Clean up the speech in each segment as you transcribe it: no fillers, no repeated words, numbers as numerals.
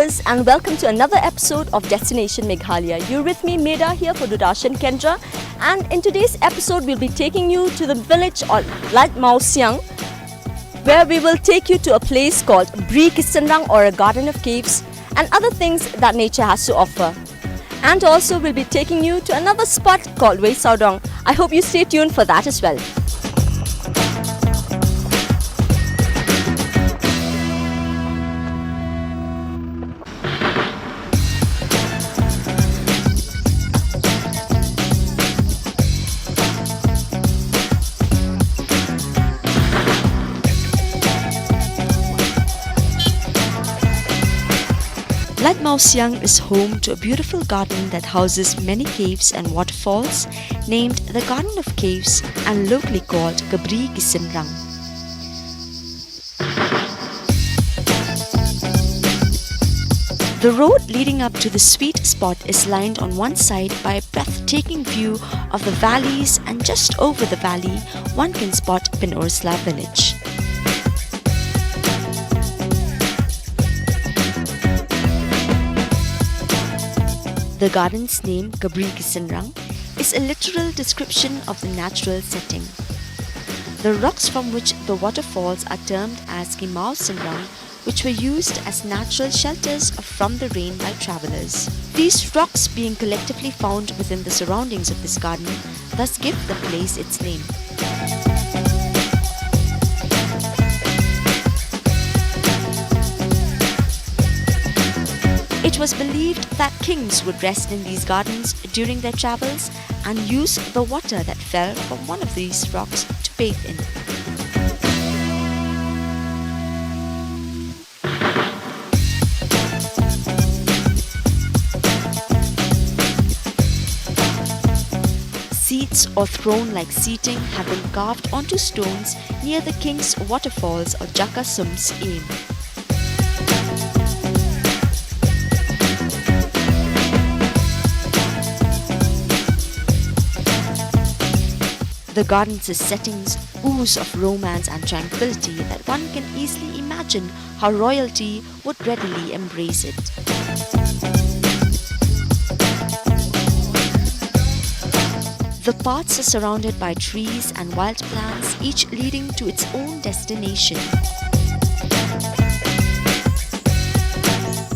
viewers, and welcome to another episode of Destination Meghalaya. You're with me, Meda, here for Dudashan Kendra, and in today's episode we'll be taking you to the village of Laitmawsiang, where we will take you to a place called Wei Sawdong, or a garden of caves, and other things that nature has to offer. And also we'll be taking you to another spot called Wei Sawdong. I hope you stay tuned for that as well. Laitmawsiang is home to a beautiful garden that houses many caves and waterfalls, named the Garden of Caves and locally called Wei Sawdong. The road leading up to the sweet spot is lined on one side by a breathtaking view of the valleys, and just over the valley one can spot Pinorsla village. The garden's name, Wei Sawdong, is a literal description of the natural setting. The rocks from which the waterfalls are termed as Meghalaya, which were used as natural shelters from the rain by travelers. These rocks being collectively found within the surroundings of this garden thus give the place its name. It was believed that kings would rest in these gardens during their travels and use the water that fell from one of these rocks to bathe in. Seats or throne-like seating have been carved onto stones near the king's waterfalls or Jakasum's aim. The garden's settings ooze of romance and tranquility that one can easily imagine how royalty would readily embrace it. The paths are surrounded by trees and wild plants, each leading to its own destination.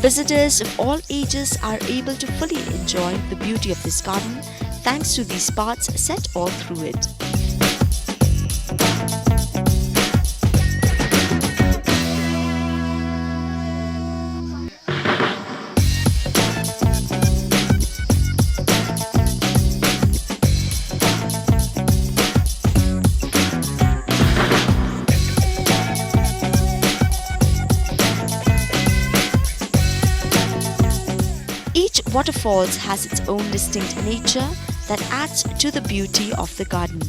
Visitors of all ages are able to fully enjoy the beauty of this garden thanks to these paths set all through it. Each waterfalls has its own distinct nature that adds to the beauty of the garden.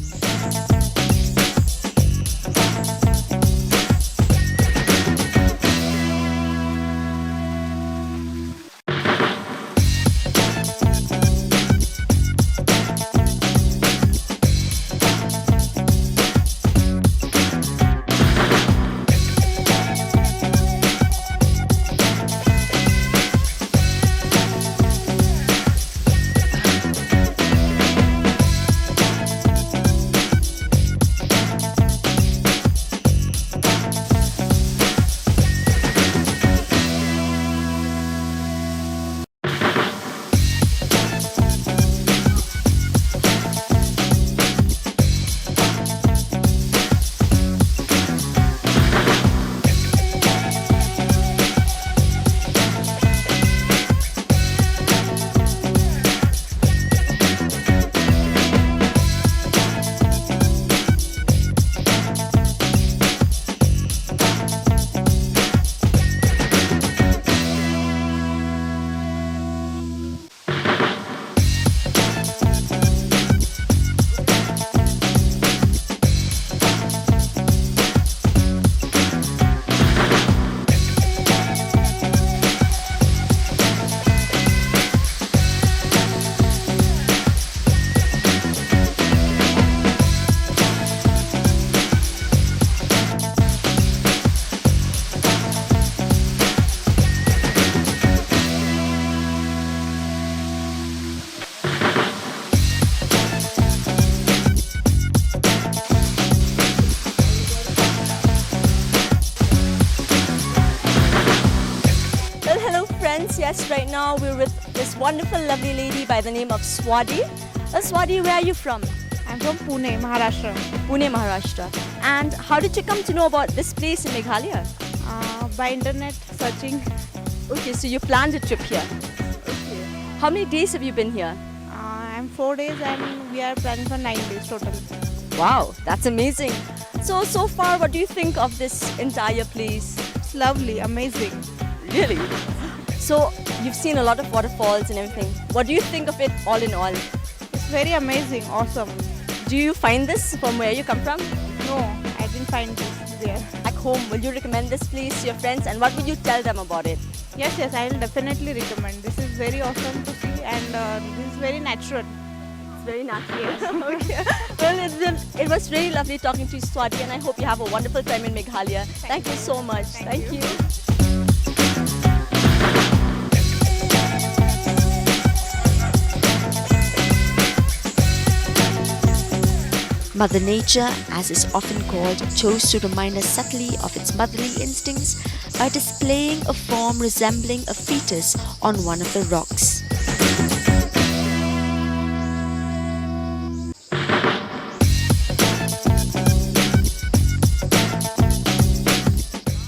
viewers, right now we're with this wonderful, lovely lady by the name of Swati. Swati, where are you from? I'm from Pune, Maharashtra. Pune, Maharashtra. And how did you come to know about this place in Meghalaya? By internet searching. Okay, so you planned a trip here. Okay. How many days have you been here? I'm 4 days and we are planning for 9 days total. Wow, that's amazing. So far, what do you think of this entire place? It's lovely, amazing. Really? So, you've seen a lot of waterfalls and everything. What do you think of it all in all? It's very amazing, awesome. Do you find this from where you come from? No, I didn't find this there. Back home, will you recommend this place to your friends and what will you tell them about it? Yes, I will definitely recommend. This is very awesome to see and this is very natural. It's very natural. Okay. Well, it was really lovely talking to you, Swati, and I hope you have a wonderful time in Meghalaya. Thank you so much. Thank you. Mother Nature, as is often called, chose to remind us subtly of its motherly instincts by displaying a form resembling a fetus on one of the rocks.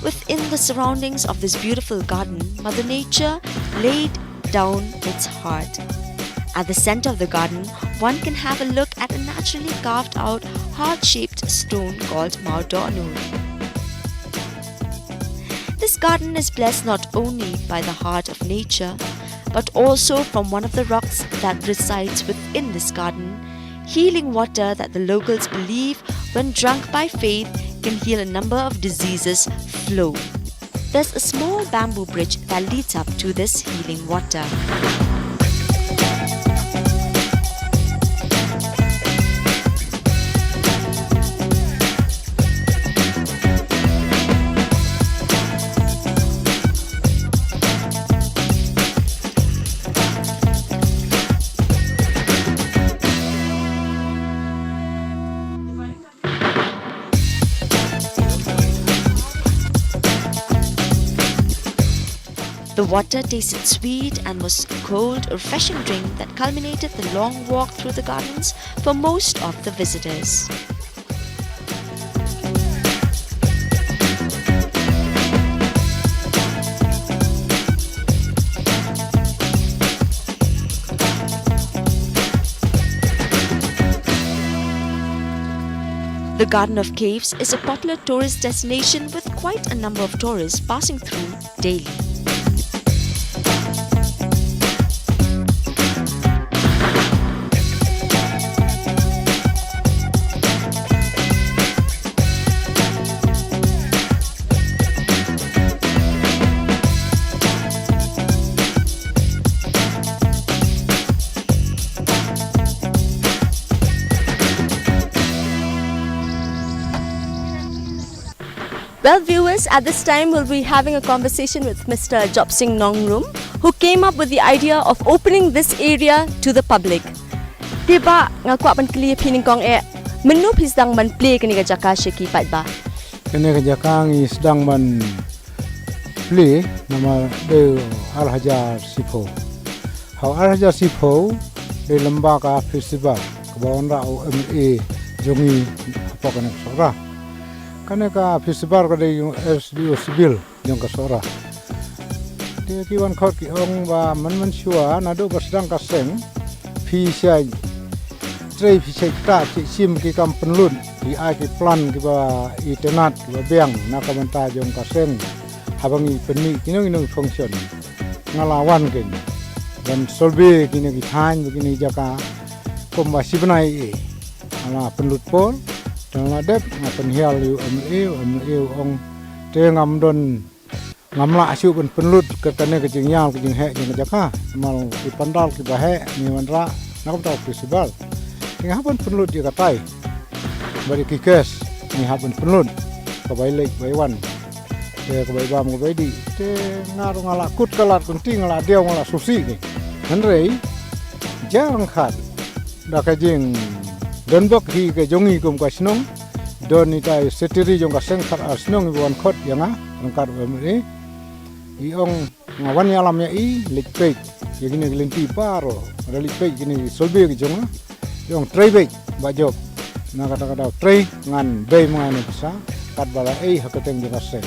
Within the surroundings of this beautiful garden, Mother Nature laid down its heart. At the center of the garden, one can have a look at a naturally carved out heart-shaped stone called Maudonur. This garden is blessed not only by the heart of nature, but also from one of the rocks that resides within this garden, healing water that the locals believe, when drunk by faith, can heal a number of diseases flow. There's a small bamboo bridge that leads up to this healing water. The water tasted sweet and was a cold, refreshing drink that culminated the long walk through the gardens for most of the visitors. The Garden of Caves is a popular tourist destination with quite a number of tourists passing through daily. Well, viewers, at this time we'll be having a conversation with Mr. Jopsing Nongrum, who came up with the idea of opening this area to the public. Diba ngaku apan kli pining kong menu pisdang man play kani jaka sheki pat ba. Kani jaka ngi sedang man play nama de Al-Hajar Sipo. How Al-Hajar Sipo de lembaga festival kebawaan ra OMA jongi apa kana sora. Kaneka festival kada yung SDO civil yung kasora. Dia kiwan khot ki ong ba man shua na do basdang kaseng phi sai trei phi sai ta chi sim ki kam penlun ki ai ki plan ki ba internet ba beng na kamanta yung kaseng habangi penni kinong function ngalawan ken dan solbe kinong ki than begini jaka komba sibnai ala penlut pol Tengah dep ngapen hial yu ong te ngam don ngamla asu pen penlut ke kane ke jingyal ke jinghe jing jaka mal ki pandal ki bahe ni manra nakam ta festival tengah pun penlut di katai bari ki kes ni hapen penlut ke bai lek bai wan te ke bai bam ke bai di te ngaru ngala kut kalat kunting ngala deu ngala susi ni hanrei jarang khat da ka jing Don bok hi ke jongi kum ka snong don ita setiri jong ka sengkar asnong buan khot yanga angkar bamri iong ngawan ya alam ya likpek ya gini lenti paro ada likpek gini solbe gijong iong trebek bajob na kata-kata tre ngan bay mangane bisa kat bala hakateng jengase.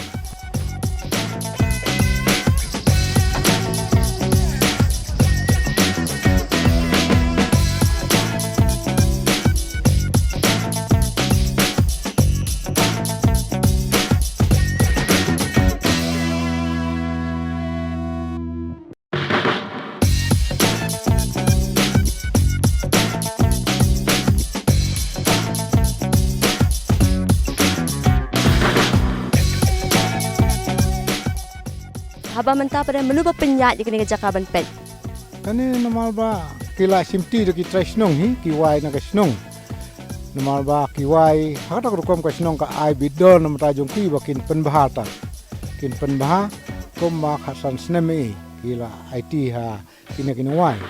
Haba mentah pada menu penyat di kena jakaban pet. Kani normal ba kila simti de ki tresnong hi ki wai na kasnong. Normal ba ki wai hata ko kom kasnong ka ai bidon nam tajong ki bakin penbahata. Kin penbah kom ma khasan sneme kila IT ha kina kina wai.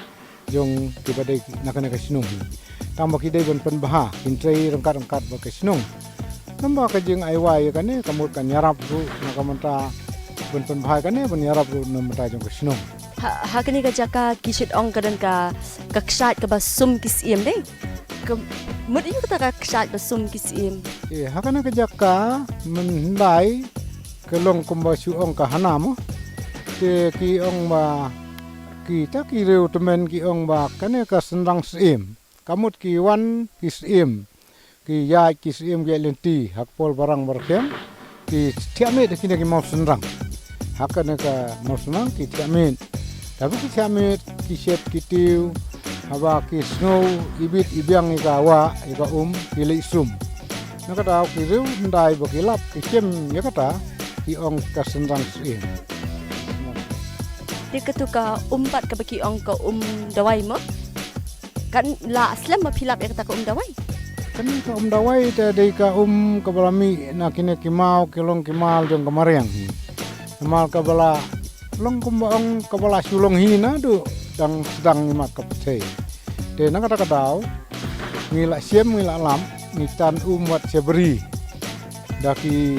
Jong ki badai na kana kasnong hi. Tambah ki dai penbah kin trei rangkat-rangkat ba kasnong. Namba ka jeng ai wai kane kamut kan yarap ru na kamanta ben bahai kan ben yarap nom tajong kasnong Ha kani ka jaka kisit ong kadan ka kaksat ka basum kisim deh. Mud iyo kata kaksat basum kisim. Ha kana ka jaka mendai kelong kumba su ong ka hanamo te ki ong ba kita ki reu temen ki ong ba kane ka sendang sim kamut ki wan kisim ki ya kisim ge lenti hakpol barang berkem ki tiame de kina ki mau sendang hakan ka mosnang ki tiamin tapi ki tiamin ki set ki tiu haba ki snow ibit ibyang ikawa ika ki leisum naka daw ki rew ndai bakilap ki kem ya kata ki ong ka sendang sim Dia ketuka umpat ka baki ong ka dawai mo kan la aslam mapilap ya kata ka dawai kan ka dawai te dei ka kabalami na kine ki mau kelong ki mal jong kamariang Mal kabala long kumbaong kabala sulong hina do dang sedang imat kapte. De nang kata kadau ngila siem ngila lam nitan umat seberi daki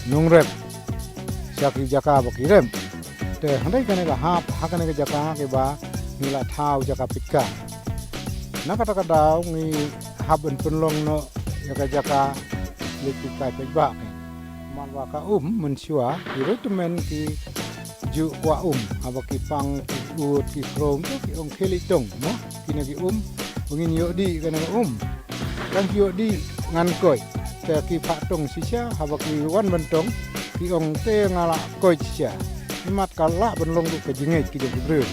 nungrep syaki jaka bakirem. De handai kane ka hap hakane ka jaka ke ba ngila thau jaka pikka. Nang kata kadau ngi haben penlong no jaka lekika pekba. Waka mensyua kira temen ki ju wa abaki pang ki ut ki krom ki ong kheli tong mo kina ki bengin yo di kana kan yo di ngan koi te ki pha tong sisya habaki wan bentong ki ong te ngala koi sisya imat kala benlong du ke jingai ki de breu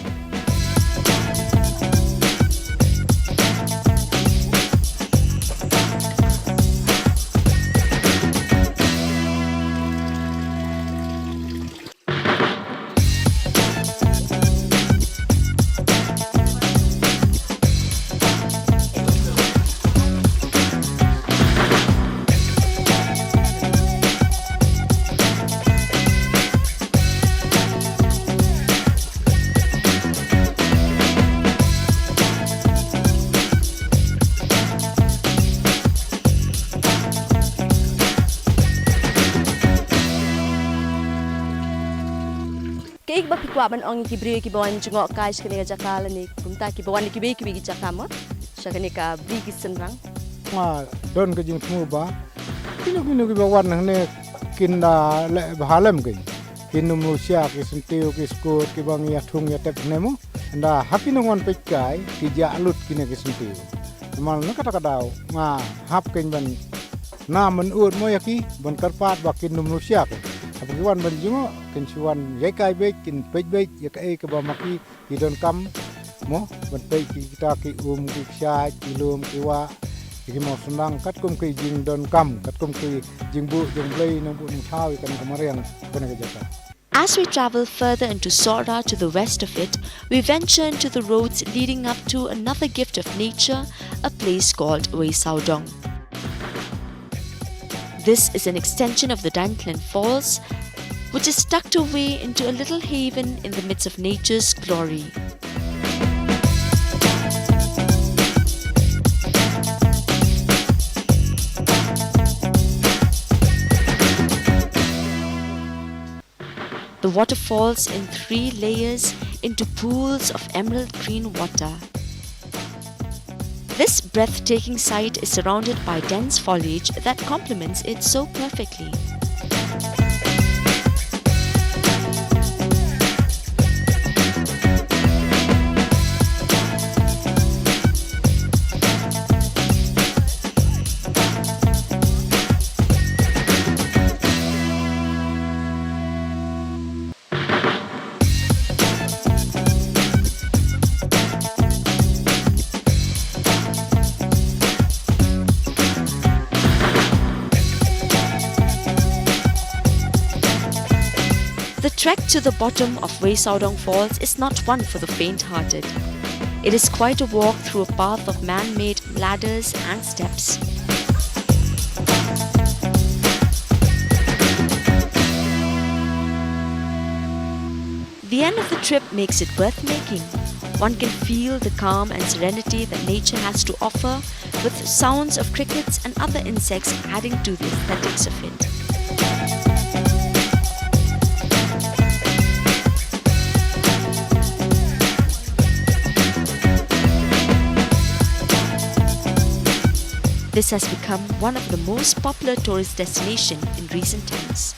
Keik ba pikwa ban ong ki bawan jengok kai skene ga jakala ni kumta ki bawan ki be ki jakama syakane ka bri ki senrang ma don ke jing smu ba kino ki bawan ne kinda le bahalem ke kinum lusia ki sentiu ki skut ki bang ya thung ya tep nemo nda hakino ngon pekai ki jalut kine ki sentiu mal na kata kadau ma hap ken ban na men ut mo yaki ban karpat ba kinum lusia ke Apagwan banjungo kensuan yekai bek kin pej bek yekai ke bamaki idon kam mo ban pej kita ki ki sya ilum ki wa ki mo sendang kat kum ki jing don kam kat kum ki jing bu jong blei nang bu ning thau kan kamariang kone ke jaka. As we travel further into Sora to the west of it, we venture into the roads leading up to another gift of nature, a place called Wei Sawdong. This is an extension of the Danklen Falls, which is tucked away into a little haven in the midst of nature's glory. The waterfalls in 3 layers into pools of emerald green water. This breathtaking sight is surrounded by dense foliage that complements it so perfectly. The trek to the bottom of Wei Sawdong Falls is not one for the faint-hearted. It is quite a walk through a path of man-made ladders and steps. The end of the trip makes it worth making. One can feel the calm and serenity that nature has to offer, with sounds of crickets and other insects adding to the aesthetics of it. This has become one of the most popular tourist destinations in recent times.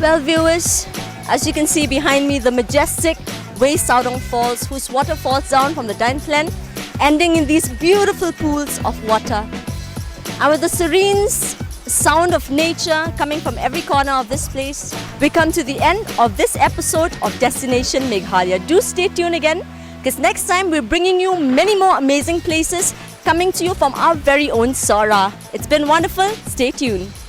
Well, viewers, as you can see behind me, the majestic Wei Sawdong Falls, whose water falls down from the Dainplan, ending in these beautiful pools of water. And with the serene sound of nature coming from every corner of this place, we come to the end of this episode of Destination Meghalaya. Do stay tuned again, because next time we're bringing you many more amazing places coming to you from our very own Sora. It's been wonderful. Stay tuned.